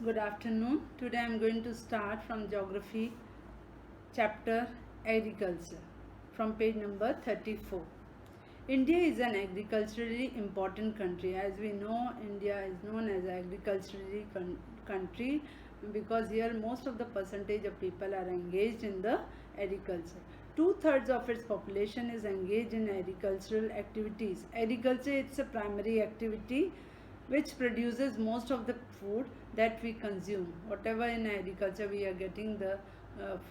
Good afternoon. Today I am going to start from Geography chapter Agriculture from page number 34. India is an agriculturally important country. As we know, India is known as an agriculturally country because here most of the percentage of people are engaged in the agriculture. Two-thirds of its population is engaged in agricultural activities. Agriculture is a primary activity which produces most of the food that we consume. Whatever in agriculture we are getting the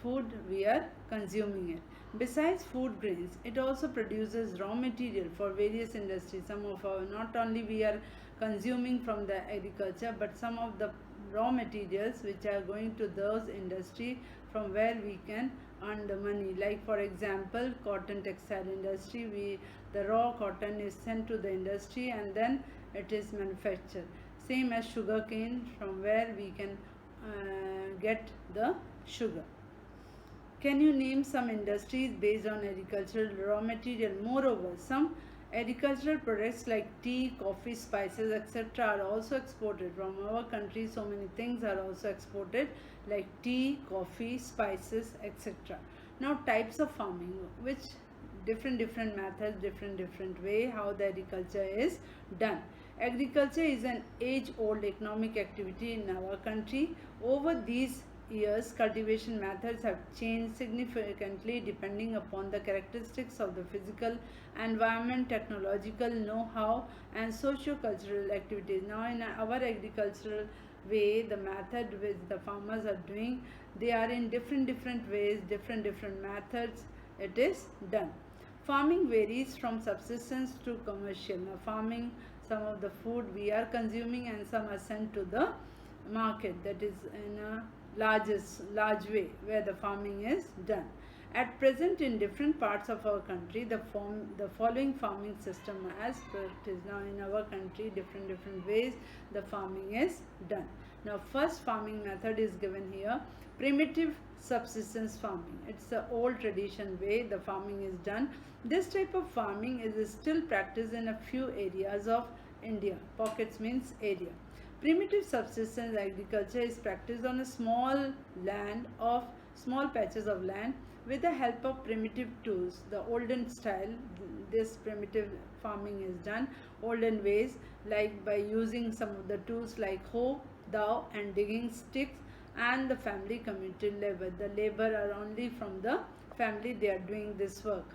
food, we are consuming it. Besides food grains, it also produces raw material for various industries. Some of our, not only we are consuming from the agriculture, but some of the raw materials which are going to those industry from where we can earn the money. Like for example, cotton textile industry, the raw cotton is sent to the industry and then it is manufactured. Same as sugar cane, from where we can get the sugar. Can you name some industries based on agricultural raw material? Moreover, some agricultural products like tea, coffee, spices, etc. are also exported from our country. So many things are also exported like tea, coffee, spices, etc. Now, types of farming, which different methods, different way how the agriculture is done. Agriculture is an age-old economic activity in our country. Over these years, cultivation methods have changed significantly depending upon the characteristics of the physical environment, technological know-how, and socio-cultural activities. Now, in our agricultural way, the method which the farmers are doing, they are in different ways, different methods it is done. Farming varies from subsistence to commercial. Now, farming, some of the food we are consuming and some are sent to the market, that is in a large way where the farming is done. At present, in different parts of our country, the following farming system as it is now in our country, different ways the farming is done. Now, first farming method is given here, primitive subsistence farming. It's the old tradition way the farming is done. This type of farming is still practiced in a few areas of India. Pockets means area. Primitive subsistence agriculture is practiced on a small patches of land with the help of primitive tools. The olden style, this primitive farming is done. Olden ways, like by using some of the tools like hoe, dhow and digging sticks, and the family community labor. The labor are only from the family, they are doing this work.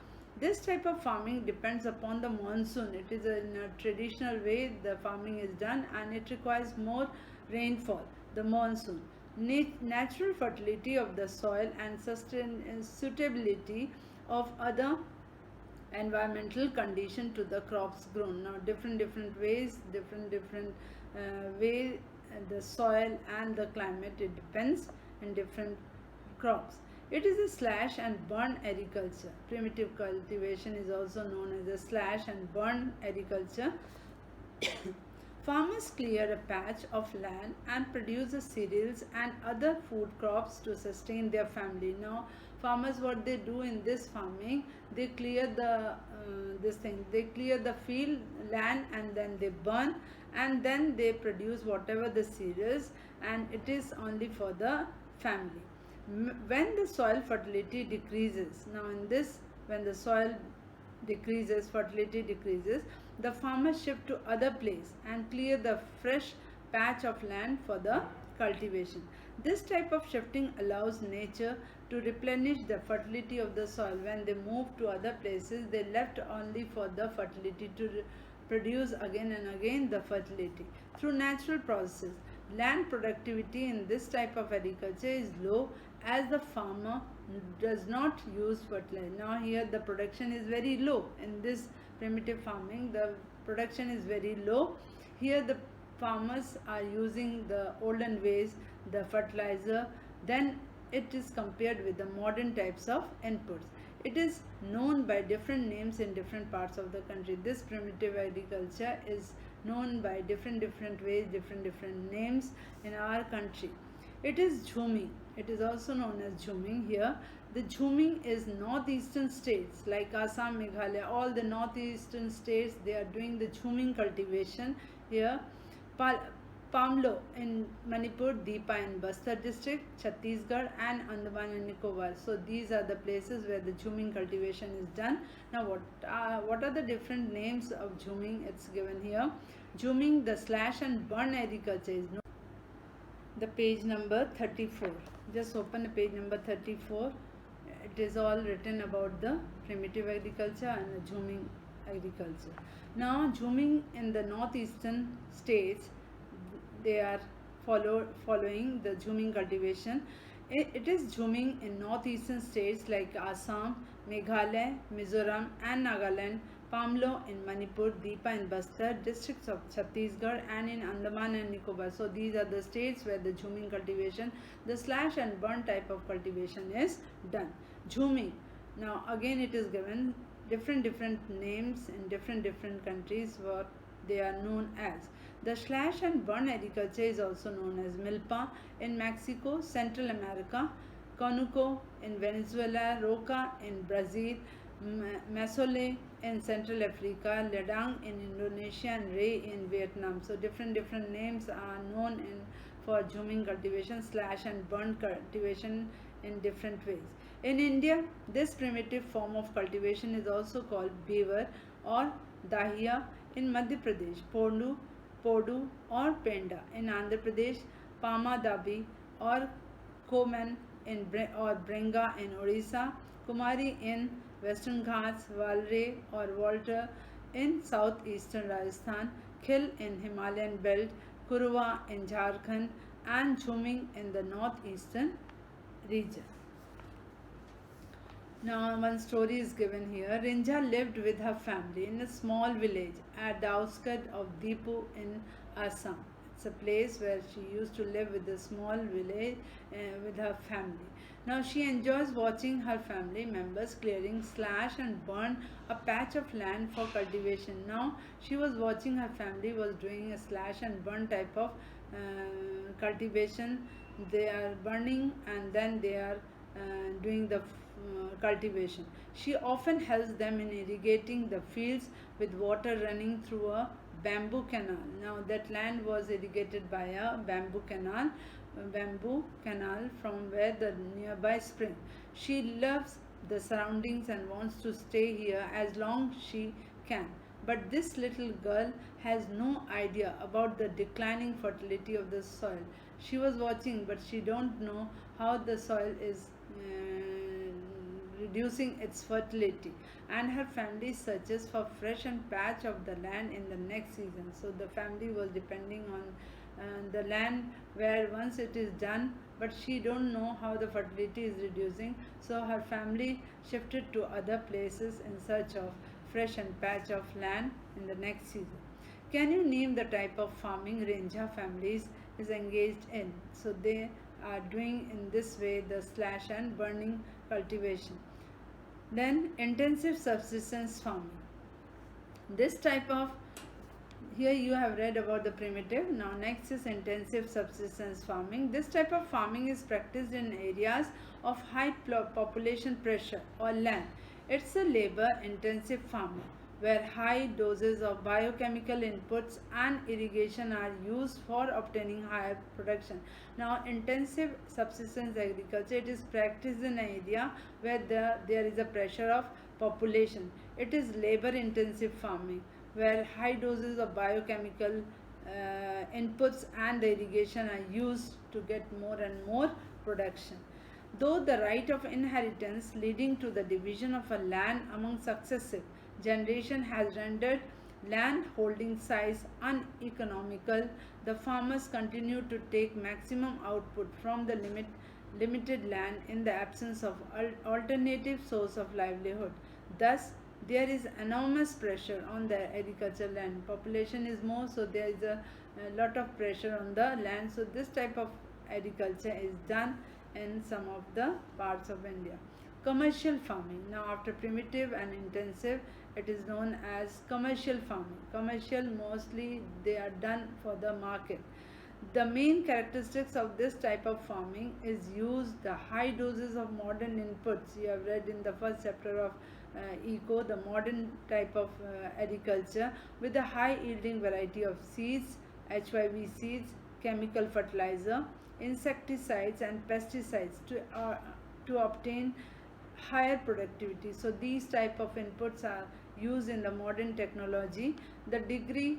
This type of farming depends upon the monsoon. It is in a traditional way the farming is done and it requires more rainfall, the monsoon. Natural fertility of the soil and suitability of other environmental condition to the crops grown. Now, different ways, different way the soil and the climate, it depends in different crops. It is a slash and burn agriculture. Primitive cultivation is also known as a slash and burn agriculture. Farmers clear a patch of land and produce the cereals and other food crops to sustain their family. Now, farmers, what they do in this farming, they clear they clear the field land and then they burn and then they produce whatever the cereals, and it is only for the family. When the soil fertility decreases, now in this, when the soil decreases, fertility decreases, the farmers shift to other place and clear the fresh patch of land for the cultivation. This type of shifting allows nature to replenish the fertility of the soil. When they move to other places, they left only for the fertility to produce again and again the fertility. Through natural processes, land productivity in this type of agriculture is low as the farmer does not use fertilizer. Now, here the production is very low. In this primitive farming, the production is very low. Here the farmers are using the olden ways, the fertilizer. Then it is compared with the modern types of inputs. It is known by different names in different parts of the country. This primitive agriculture is known by different ways, different names in our country. It is jhuming. It is also known as jhuming here. The jhuming is northeastern states like Assam, Meghalaya, all the northeastern states, they are doing the jhuming cultivation here. Pamlo in Manipur, Deepa in Bastar district, Chhattisgarh, and Andaman and Nicobar. So these are the places where the jhuming cultivation is done. Now what are the different names of jhuming? It's given here. Jhuming, the slash and burn agriculture is known. The page number 34. Just open the page number 34. It is all written about the primitive agriculture and the jhuming agriculture. Now jhuming in the northeastern states, they are following the jhuming cultivation. It is jhuming in northeastern states like Assam, Meghalaya, Mizoram and Nagaland, Pamlo in Manipur, Deepa in Bastar, districts of Chhattisgarh and in Andaman and Nicobar. So these are the states where the jhuming cultivation, the slash and burn type of cultivation is done. Jhuming. Now again it is given different names in different countries what they are known as. The slash and burn agriculture is also known as milpa in Mexico, Central America, conuco in Venezuela, roca in Brazil, Masole in Central Africa, ladang in Indonesia, and ray in Vietnam. So different names are known for jhuming cultivation, slash and burn cultivation in different ways. In India, this primitive form of cultivation is also called beaver or dahiya. In Madhya Pradesh, Podu or Penda. In Andhra Pradesh, Pama Dabi or Koman or Brenga in Orissa, Kumari in Western Ghats, Valre or Walter in southeastern Rajasthan, Khil in Himalayan belt, Kurwa in Jharkhand, and Jhuming in the northeastern region. Now one story is given here. Rinja lived with her family in a small village at the outskirts of Dipu in Assam. It's a place where she used to live with a small village with her family. Now she enjoys watching her family members clearing, slash and burn a patch of land for cultivation. Now she was watching her family was doing a slash and burn type of cultivation. They are burning and then they are doing the cultivation. She often helps them in irrigating the fields with water running through a bamboo canal. Now that land was irrigated by a bamboo canal from where the nearby spring. She loves the surroundings and wants to stay here as long as she can. But this little girl has no idea about the declining fertility of the soil. She was watching, but she don't know how the soil is reducing its fertility, and her family searches for fresh and patch of the land in the next season. So the family was depending on the land where once it is done, but she don't know how the fertility is reducing, so her family shifted to other places in search of fresh and patch of land in the next season. Can you name the type of farming Rinja families is engaged in? So they are doing in this way the slash and burning cultivation. Then intensive subsistence farming. This type of, here you have read about the primitive. Now next is intensive subsistence farming. This type of farming is practiced in areas of high population pressure or land. It's a labor intensive farming where high doses of biochemical inputs and irrigation are used for obtaining higher production. Now intensive subsistence agriculture, it is practiced in an area where there is a pressure of population. It is labor intensive farming where high doses of biochemical inputs and the irrigation are used to get more and more production. Though the right of inheritance leading to the division of a land among successive generation has rendered land holding size uneconomical, the farmers continue to take maximum output from the limited land in the absence of alternative source of livelihood. Thus, there is enormous pressure on the agricultural land. Population is more, so there is a lot of pressure on the land. So this type of agriculture is done in some of the parts of India. Commercial farming. Now after primitive and intensive, it is known as commercial farming. Commercial, mostly they are done for the market. The main characteristics of this type of farming is use the high doses of modern inputs. You have read in the first chapter of Eco, the modern type of agriculture with a high yielding variety of seeds, HYV seeds, chemical fertilizer, insecticides and pesticides to obtain higher productivity. So these type of inputs are used in the modern technology. The degree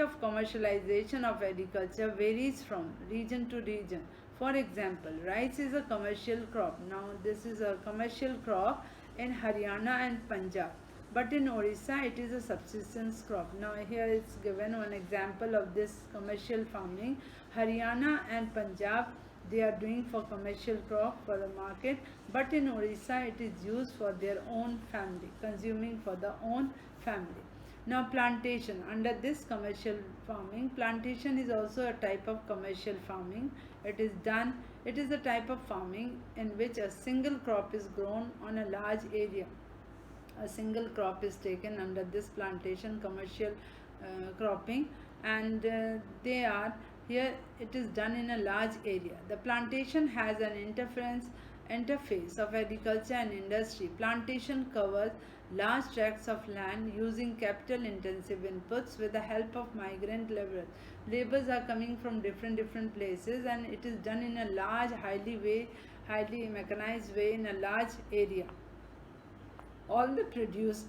of commercialization of agriculture varies from region to region. For example, rice is a commercial crop. Now this is a commercial crop in Haryana and Punjab, but in Orissa it is a subsistence crop. Now here it's given one example of this commercial farming. Haryana and Punjab, they are doing for commercial crop for the market, but in Orissa it is used for their own family, consuming for the own family. Now plantation, under this commercial farming, plantation is also a type of commercial farming. It is a type of farming in which a single crop is grown on a large area. A single crop is taken under this plantation commercial cropping, and they are here, it is done in a large area. The plantation has an interface of agriculture and industry. Plantation covers large tracts of land using capital intensive inputs with the help of migrant laborers. Laborers are coming from different places, and it is done in a large, highly mechanized way in a large area. All the produce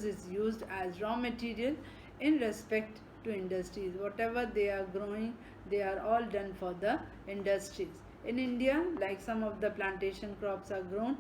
is used as raw material in respect to industries. Whatever they are growing, they are all done for the industries. In India, like some of the plantation crops are grown,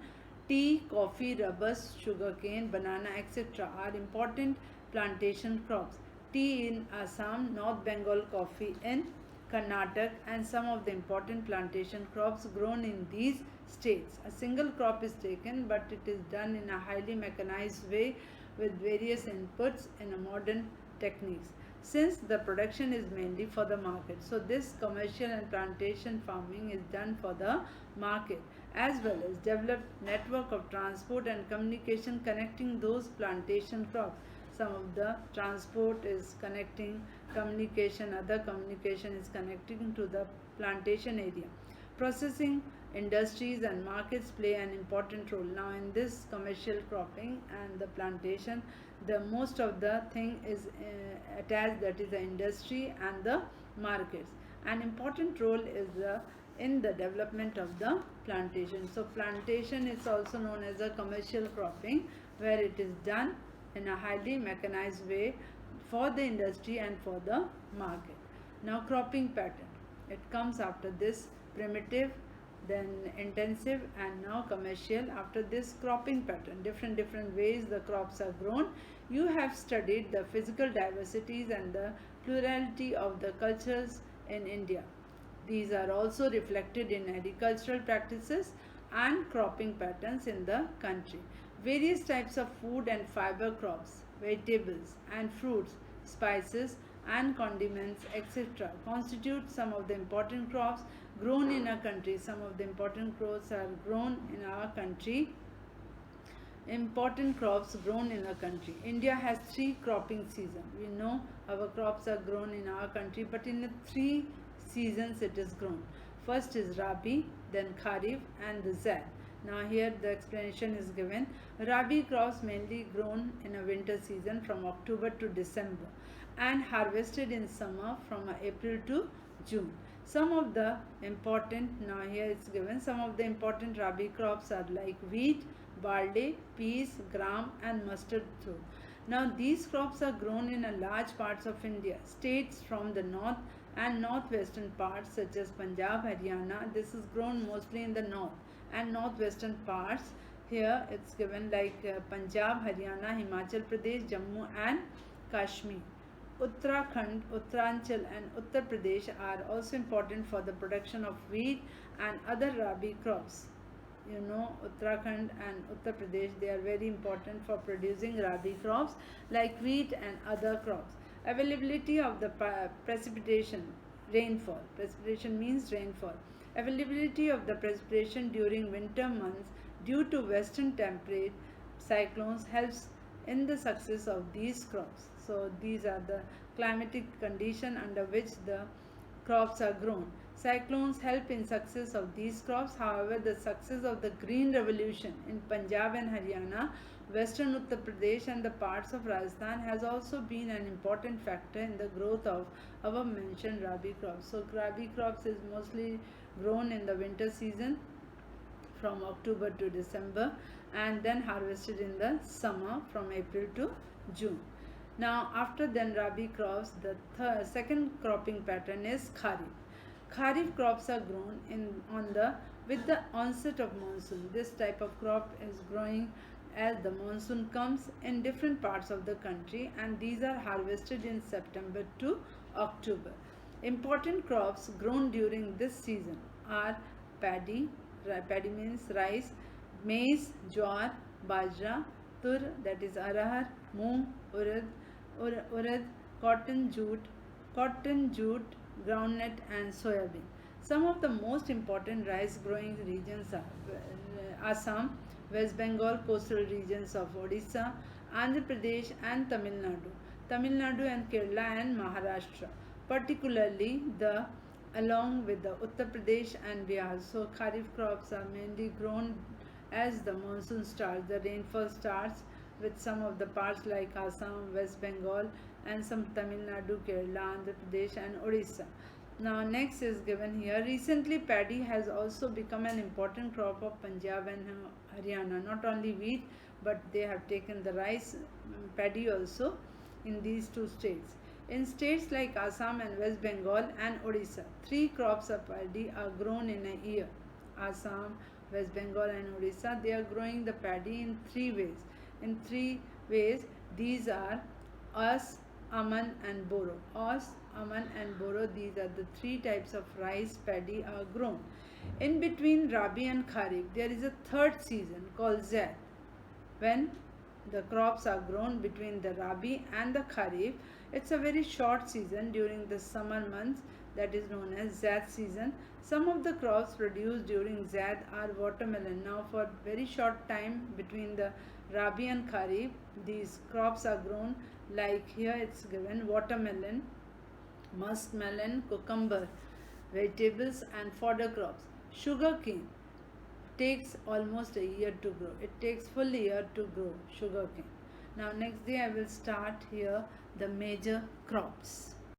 tea, coffee, rubber, sugarcane, banana, etc. are important plantation crops. Tea in Assam, North Bengal coffee in Karnataka, and some of the important plantation crops grown in these states. A single crop is taken, but it is done in a highly mechanized way with various inputs in a modern techniques. Since the production is mainly for the market, so this commercial and plantation farming is done for the market, as well as developed network of transport and communication connecting those plantation crops. Some of the transport is connecting communication, other communication is connecting to the plantation area. Processing industries and markets play an important role. Now in this commercial cropping and the plantation, the most of the thing is attached, that is the industry and the markets. An important role is in the development of the plantation. So plantation is also known as a commercial cropping, where it is done in a highly mechanized way for the industry and for the market. Now cropping pattern, it comes after this primitive, then intensive, and now commercial. After this cropping pattern, different ways the crops are grown. You have studied the physical diversities and the plurality of the cultures in India. These are also reflected in agricultural practices and cropping patterns in the country. Various types of food and fiber crops, vegetables and fruits, spices and condiments, etc. constitute some of the important crops grown in our country. Some of the important crops are grown in our country. Important crops grown in our country. India has 3 cropping seasons. We know our crops are grown in our country, but in the 3 seasons it is grown. First is Rabi, then Kharif and the Zaid. Now here the explanation is given. Rabi crops mainly grown in a winter season from October to December and harvested in summer from April to June. Some of the important, now here it's given, some of the important Rabi crops are like wheat, barley, peas, gram and mustard too. Now these crops are grown in a large parts of India. States from the north and northwestern parts such as Punjab, Haryana, this is grown mostly in the north and northwestern parts. Here it's given like Punjab, Haryana, Himachal Pradesh, Jammu and Kashmir. Uttarakhand, Uttaranchal and Uttar Pradesh are also important for the production of wheat and other Rabi crops. You know, Uttarakhand and Uttar Pradesh, they are very important for producing Rabi crops like wheat and other crops. Availability of the precipitation, rainfall. Precipitation means rainfall. Availability of the precipitation during winter months due to western temperate cyclones helps in the success of these crops. So these are the climatic condition under which the crops are grown. Cyclones help in success of these crops. However, the success of the Green Revolution in Punjab and Haryana Western Uttar Pradesh and the parts of Rajasthan has also been an important factor in the growth of our mentioned Rabi crops. So Rabi crops is mostly grown in the winter season from October to December and then harvested in the summer from April to June. Now after then Rabi crops, the second cropping pattern is Kharif. Kharif crops are grown with the onset of monsoon. This type of crop is growing as the monsoon comes in different parts of the country, and these are harvested in September to October. Important crops grown during this season are paddy, paddy means rice, maize, jowar, bajra, tur, that is arahar, moong, urad, cotton jute, groundnut and soybean. Some of the most important rice growing regions are Assam, West Bengal, coastal regions of Odisha, Andhra Pradesh and Tamil Nadu and Kerala and Maharashtra, particularly along with the Uttar Pradesh and Bihar. So Kharif crops are mainly grown as the monsoon starts, the rainfall starts with some of the parts like Assam, West Bengal and some Tamil Nadu, Kerala, Andhra Pradesh and Odisha. Now next is given here. Recently paddy has also become an important crop of Punjab and Haryana. Not only wheat but they have taken the rice, paddy also in these two states. In states like Assam and West Bengal and Odisha, 3 crops of paddy are grown in a year. Assam, West Bengal and Odisha, they are growing the paddy in 3 ways. In 3 ways, these are As, Aman and Boro. As, Aman and Boro, these are the 3 types of rice paddy are grown. In between Rabi and Kharif, there is a third season called Zaid. When the crops are grown between the Rabi and the Kharif, it's a very short season during the summer months, that is known as Zaid season. Some of the crops produced during Zaid are watermelon. Now for very short time between the Rabi and Kharif, these crops are grown, like here it's given watermelon, muskmelon, cucumber, vegetables and fodder crops. Sugarcane takes almost a year to grow. It takes full year to grow sugarcane. Now next day I will start here the major crops.